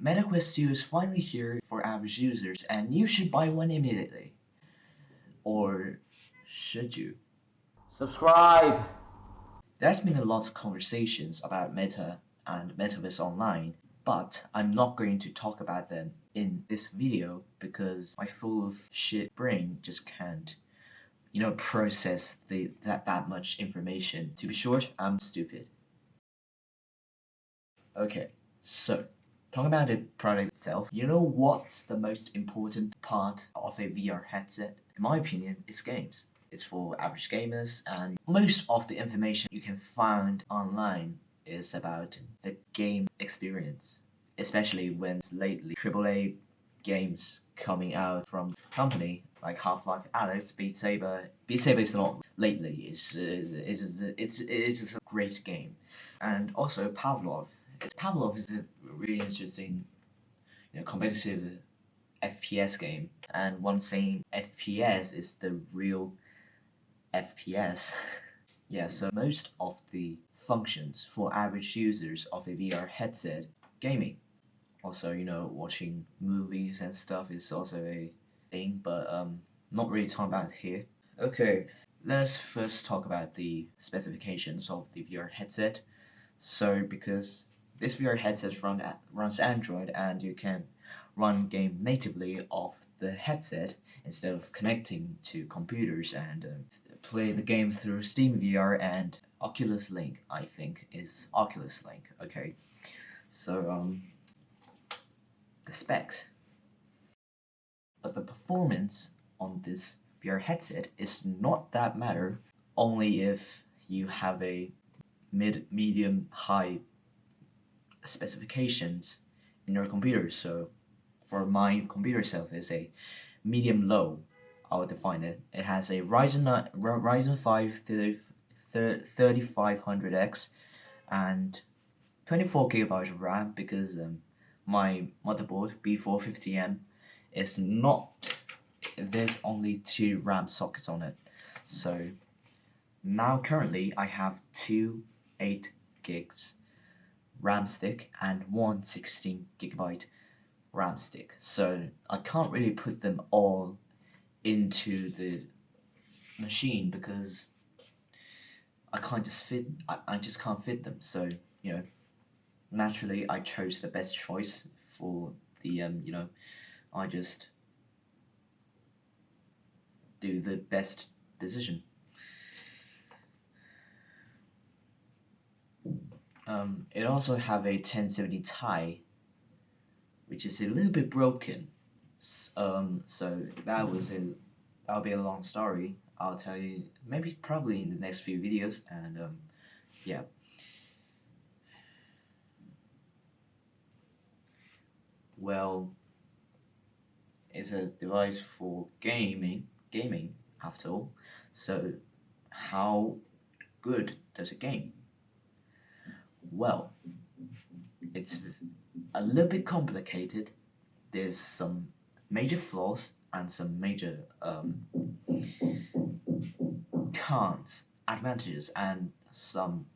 MetaQuest 2 is finally here for average users, and you should buy one immediately. Or should you? Subscribe! There's been a lot of conversations about Meta and Metaverse Online, but I'm not going to talk about them in this video because my full of shit brain just can't, process that much information. To be short, I'm stupid. Okay, so talking about the product itself, you know what's the most important part of a VR headset? In my opinion, it's games. It's for average gamers, and most of the information you can find online is about the game experience, especially when lately AAA games coming out from the company like Half-Life Alyx, Beat Saber. Beat Saber is not lately. It's a great game, and also Pavlov. Pavlov is a really interesting, competitive FPS game, and one saying FPS is the real FPS. Yeah, so most of the functions for average users of a VR headset, gaming. Also, watching movies and stuff is also a thing, but not really talking about it here. Okay, let's first talk about the specifications of the VR headset. So, because this VR headset runs Android and you can run game natively off the headset instead of connecting to computers and play the game through Steam VR and Oculus Link, I think is Oculus Link. Okay, so the specs. But the performance on this VR headset is not that matter only if you have a medium, high specifications in your computer. So for my computer itself is a medium low. I'll define it. It has a Ryzen 5 3500X and 24 gigabytes of RAM because my motherboard B450M is not. There's only two RAM sockets on it. So now currently I have two 8 gigs RAM stick and one 16 gigabyte RAM stick. So I can't really put them all into the machine because I just can't fit them. So, naturally I chose the best choice for the I just do the best decision. It also have a 1070 Ti, which is a little bit broken. So that'll be a long story. I'll tell you maybe probably in the next few videos, and yeah. Well, it's a device for gaming after all. So how good does it game? Well, it's a little bit complicated. There's some major flaws and some major cons, advantages, and some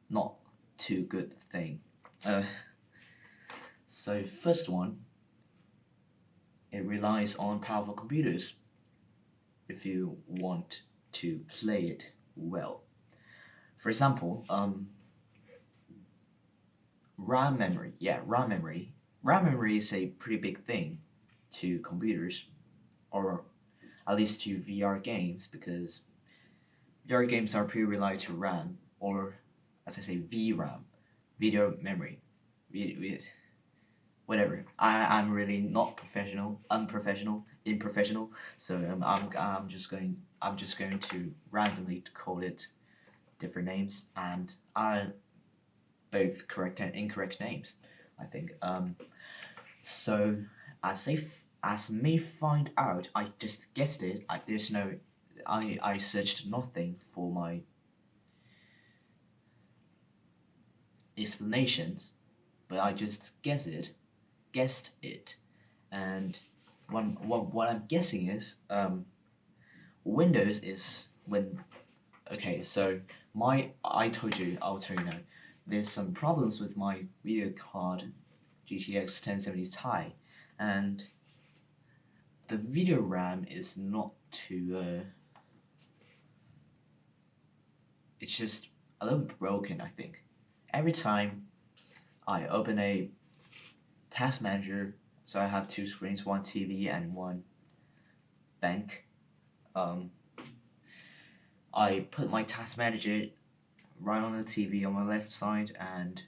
not too good thing. So first one, it relies on powerful computers if you want to play it well. For example, RAM memory. Yeah, RAM memory. RAM memory is a pretty big thing to computers, or at least to VR games, because VR games are pretty reliant to RAM, or as I say, VRAM, video memory. Whatever. I'm really not professional, unprofessional, improfessional. So I'm just going to randomly call it different names, and both correct and incorrect names, I think. So as me find out, I just guessed it. I searched nothing for my explanations, but I just guessed it, and what I'm guessing is Windows is when. Okay, so I'll tell you now. there's some problems with my video card GTX 1070 Ti, and the video RAM is not too. It's just a little bit broken, I think. Every time I open a task manager, so I have two screens, one TV and one bank. I put my task manager right on the TV on my left side and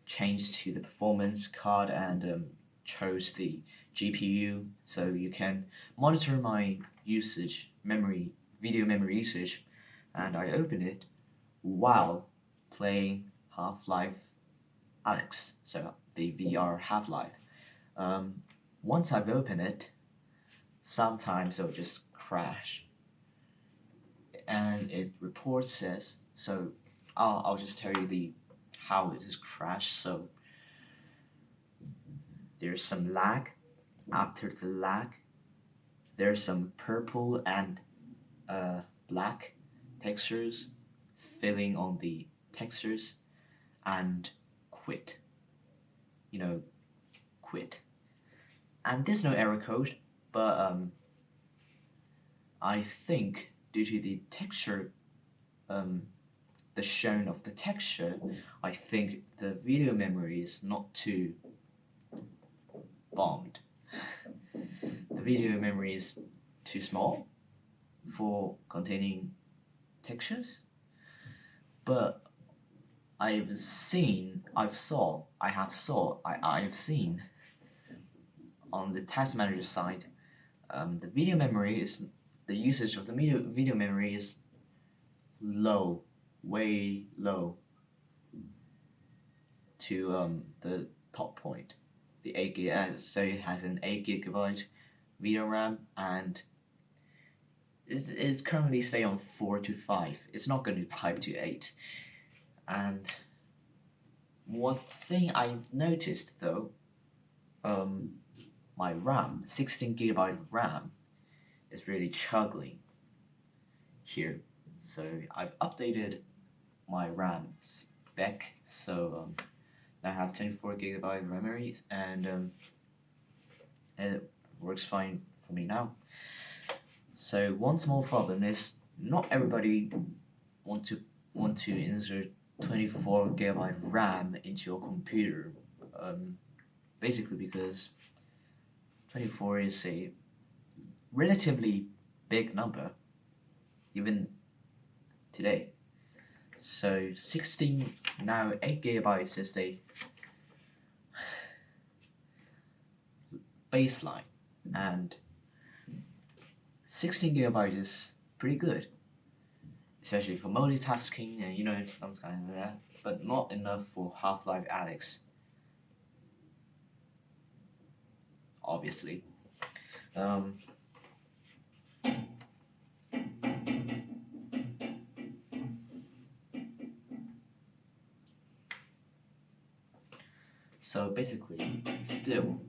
changed to the performance card and chose the GPU so you can monitor my usage, video memory usage, and I open it while playing Half-Life Alyx, so the VR Half-Life. Once I've opened it, sometimes it'll just crash, and it reports says so. I'll just tell you the how it has crashed. So there's some lag. After the lag, there's some purple and black textures filling on the textures and quit. Quit. And there's no error code, but I think due to the texture, the showing of the texture, I think the video memory is not too bombed. The video memory is too small for containing textures, but I've seen on the task manager side, the video memory is the usage of the video memory is low, way low to the top point, the 8 gig. So it has an 8 GB video RAM, and it's currently stay on 4 to 5. It's not going to pipe to 8. And one thing I've noticed though, my RAM, 16 GB RAM, is really struggling here. So I've updated my RAM spec, so I have 24 GB memory, and it works fine for me now. So one small problem is not everybody want to insert 24 GB RAM into your computer. Basically because 24 is a relatively big number, even today. So 16 now 8 GB is a baseline, and 16 GB is pretty good, especially for multitasking and something like that, but not enough for Half-Life Alyx, obviously. So basically, still,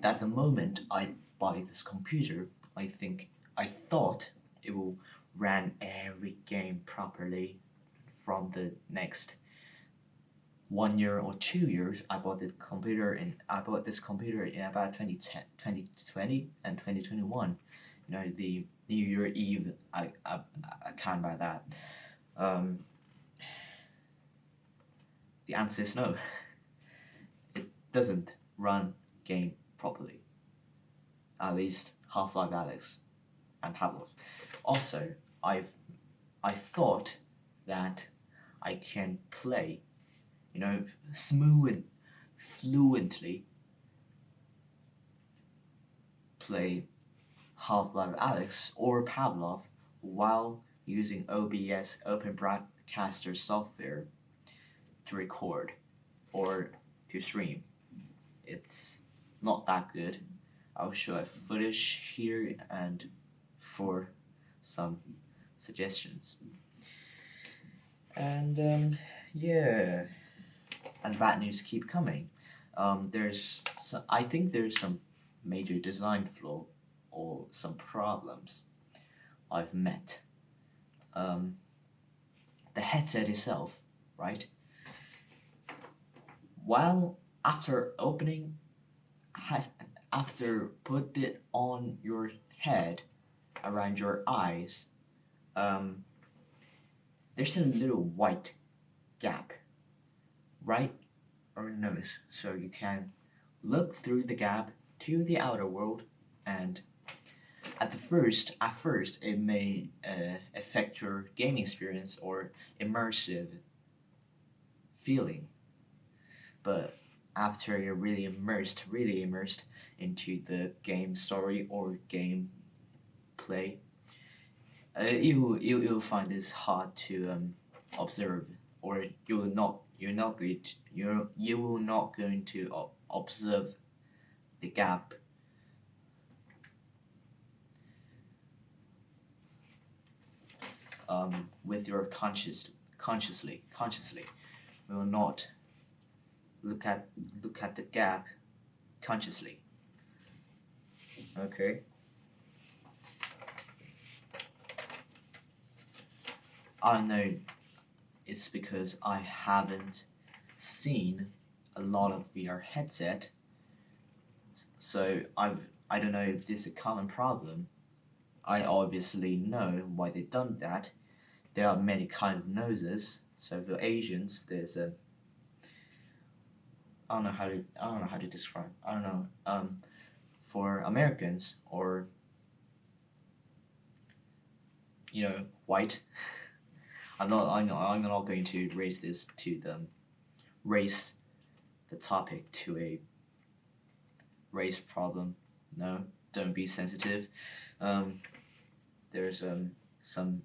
at the moment I buy this computer, I thought it will run every game properly from the next 1 year or 2 years. I bought this computer in about 2020 and 2021. The New Year Eve. I can't buy that. The answer is no. It doesn't run game properly. At least Half-Life Alyx and Pavlov. Also, I thought that I can play, fluently play Half-Life Alyx or Pavlov while using OBS Open Broadcaster software to record or to stream. It's not that good. I'll show a footage here and for some suggestions. And yeah, and bad news keep coming. I think there's some major design flaw or some problems I've met. The headset itself right? While after opening, has after put it on your head, around your eyes, um, there's a little white gap right or nose, so you can look through the gap to the outer world. And at first it may affect your gaming experience or immersive feeling, but after you're really immersed into the game story or game play, you'll find this hard to observe, or you're not going to, you will not going to observe the gap with your consciously. We will not look at the gap consciously. Okay. I know it's because I haven't seen a lot of VR headset, so I don't know if this is a common problem. I obviously know why they've done that. There are many kind of noses. So for Asians, there's a I don't know how to describe. I don't know. For Americans or white, I'm not going to raise the topic to a race problem. No, don't be sensitive. Um, there's some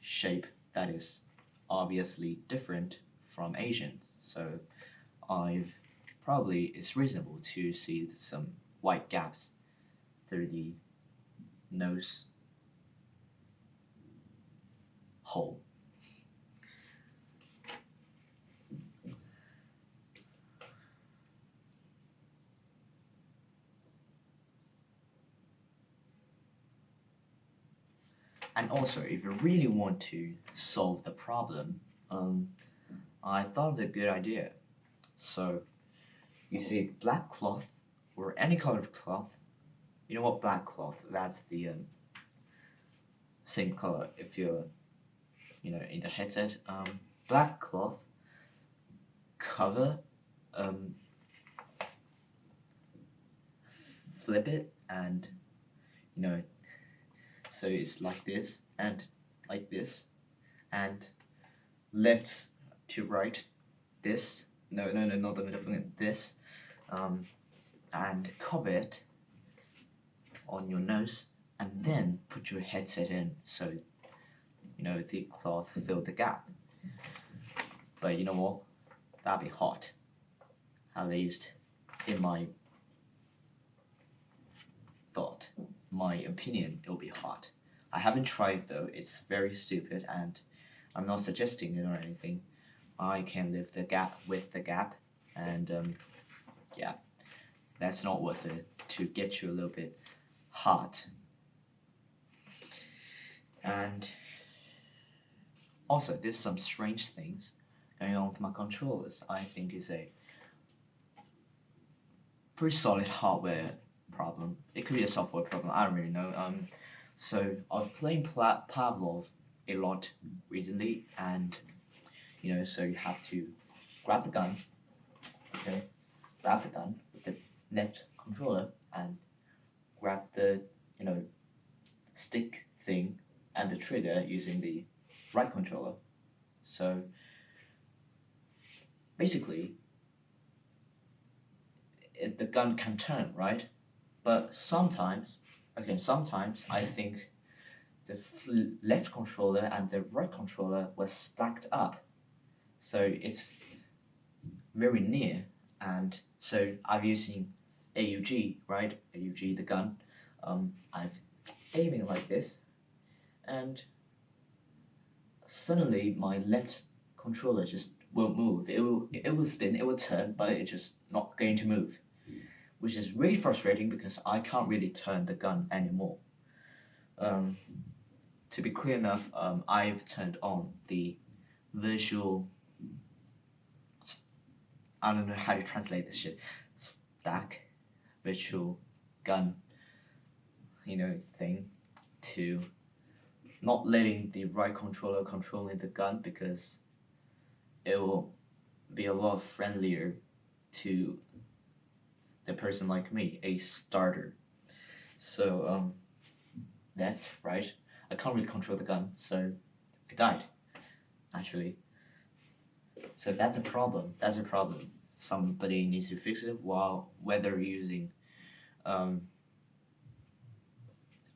shape that is obviously different from Asians, so I've probably it's reasonable to see some white gaps through the nose hole. And also, if you really want to solve the problem, I thought of a good idea. So, you see, black cloth or any colored cloth. You know what black cloth? That's the same color. If you're, in the headset, black cloth cover, um, flip it, and you know, so it's like this and like this, and left to right, this. No, not the middle finger. This, and cover it on your nose, and then put your headset in, so the cloth fill the gap. But you know what? That'd be hot. At least in my thought, my opinion, it'll be hot. I haven't tried though. It's very stupid, and I'm not suggesting it or anything. I can live with the gap, and yeah, that's not worth it to get you a little bit hot. And also, there's some strange things going on with my controllers. I think it's a pretty solid hardware problem. It could be a software problem. I don't really know. So I've played Pavlov a lot recently, and so you have to grab the gun, okay, grab the gun with the left controller, and grab the stick thing and the trigger using the right controller. So basically, the gun can turn, right? But sometimes I think the left controller and the right controller were stacked up, so it's very near. And so I'm using AUG, right? AUG, the gun. I'm aiming like this, and suddenly my left controller just won't move. It will spin, it will turn, but it's just not going to move, which is really frustrating because I can't really turn the gun anymore. To be clear enough, I've turned on the virtual I don't know how to translate this shit. Stack virtual gun, thing to not letting the right controller controlling the gun because it will be a lot friendlier to the person like me, a starter. So left, right. I can't really control the gun, so I died. Actually, so that's a problem. That's a problem. Somebody needs to fix it. While whether using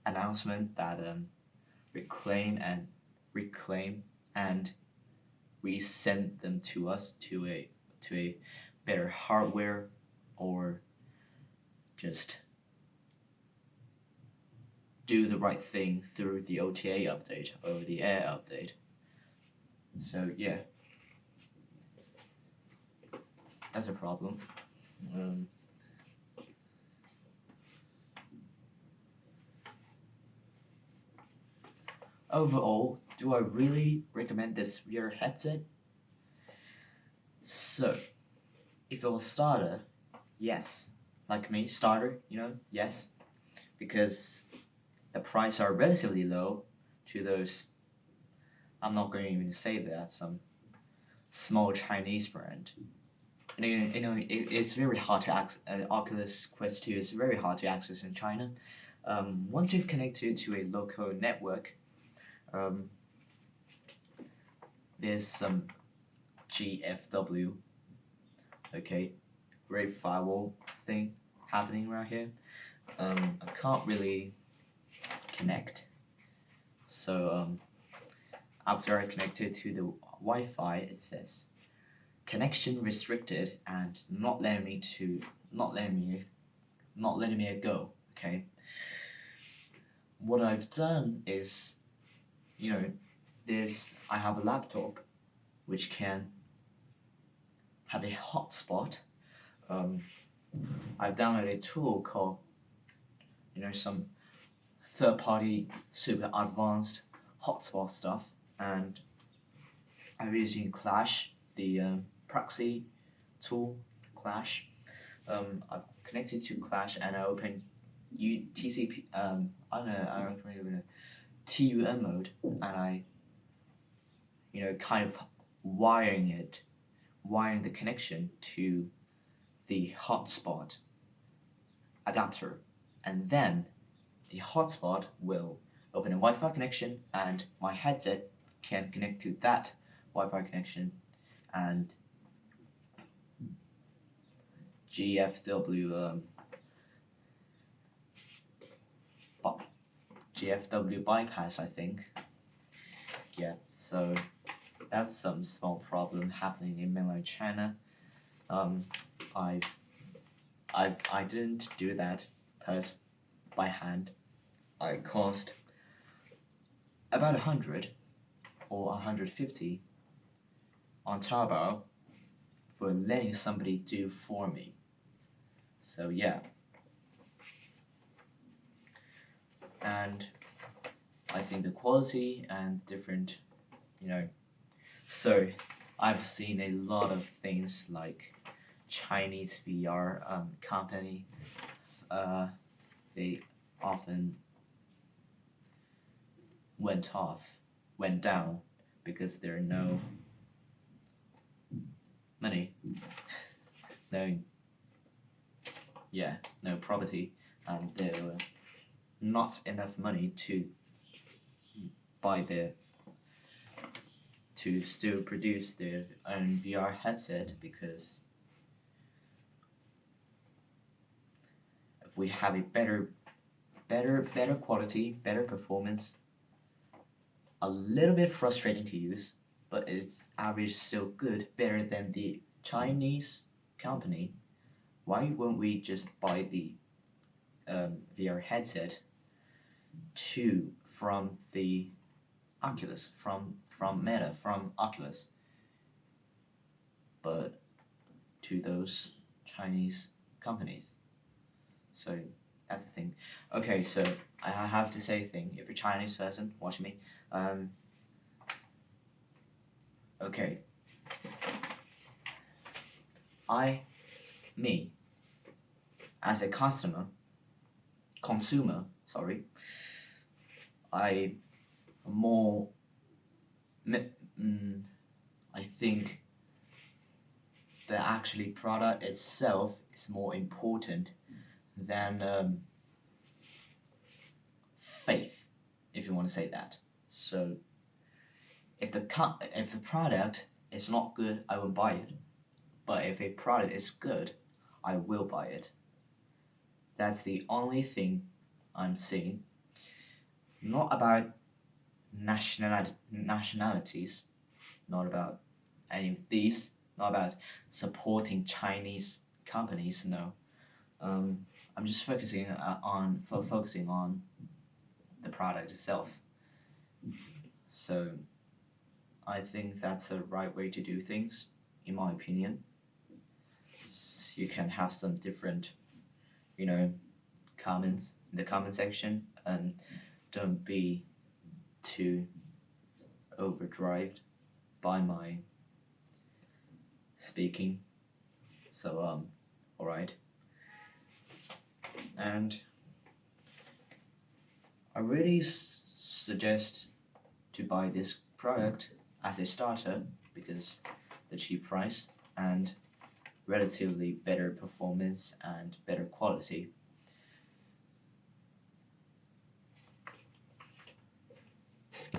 announcement that reclaim and resend them to us to a better hardware, or just do the right thing through the OTA update, over the air update. So yeah, that's a problem. Overall, do I really recommend this VR headset? So, if it was starter, yes. Like me, starter, yes. Because the price are relatively low to those, I'm not going to even say that, some small Chinese brand. It's very hard to access. Oculus Quest 2 is very hard to access in China. Once you've connected to a local network, there's some GFW, okay, great firewall thing happening right here. I can't really connect. So after I connected to the Wi-Fi, it says connection restricted and not letting me go. Okay. What I've done is, I have a laptop which can have a hotspot. I've downloaded a tool called, some third-party super advanced hotspot stuff, and I'm using Clash, the proxy tool, Clash. I've connected to Clash and I open TCP. I don't know. I don't really know. TUM mode, and I, kind of wiring the connection to the hotspot adapter, and then the hotspot will open a Wi-Fi connection, and my headset can connect to that Wi-Fi connection, and GFW bypass, I think. Yeah, so that's some small problem happening in mainland China. I didn't do that by hand. I cost about 100 or 150 on Taobao for letting somebody do for me. So yeah. And I think the quality and different, so I've seen a lot of things like Chinese VR company, they often went down because there are no money, no property, and there were not enough money to still produce their own VR headset, because if we have a better quality, better performance, a little bit frustrating to use, but its average still good, better than the Chinese company, why won't we just buy the VR headset from the Oculus, from Meta, from Oculus, but to those Chinese companies? So that's the thing. Okay, so I have to say a thing. If you're a Chinese person watching me, okay, me, as a consumer, sorry, I more, I think the actually product itself is more important than faith, if you want to say that. So if the product is not good, I won't buy it. But if a product is good, I will buy it. That's the only thing I'm seeing. Not about nationalities, not about any of these, not about supporting Chinese companies. No, I'm just focusing on the product itself. So I think that's the right way to do things, in my opinion. You can have some different, comments in the comment section, and don't be too overdrived by my speaking. So all right, and I really suggest to buy this product as a starter because the cheap price and relatively better performance and better quality.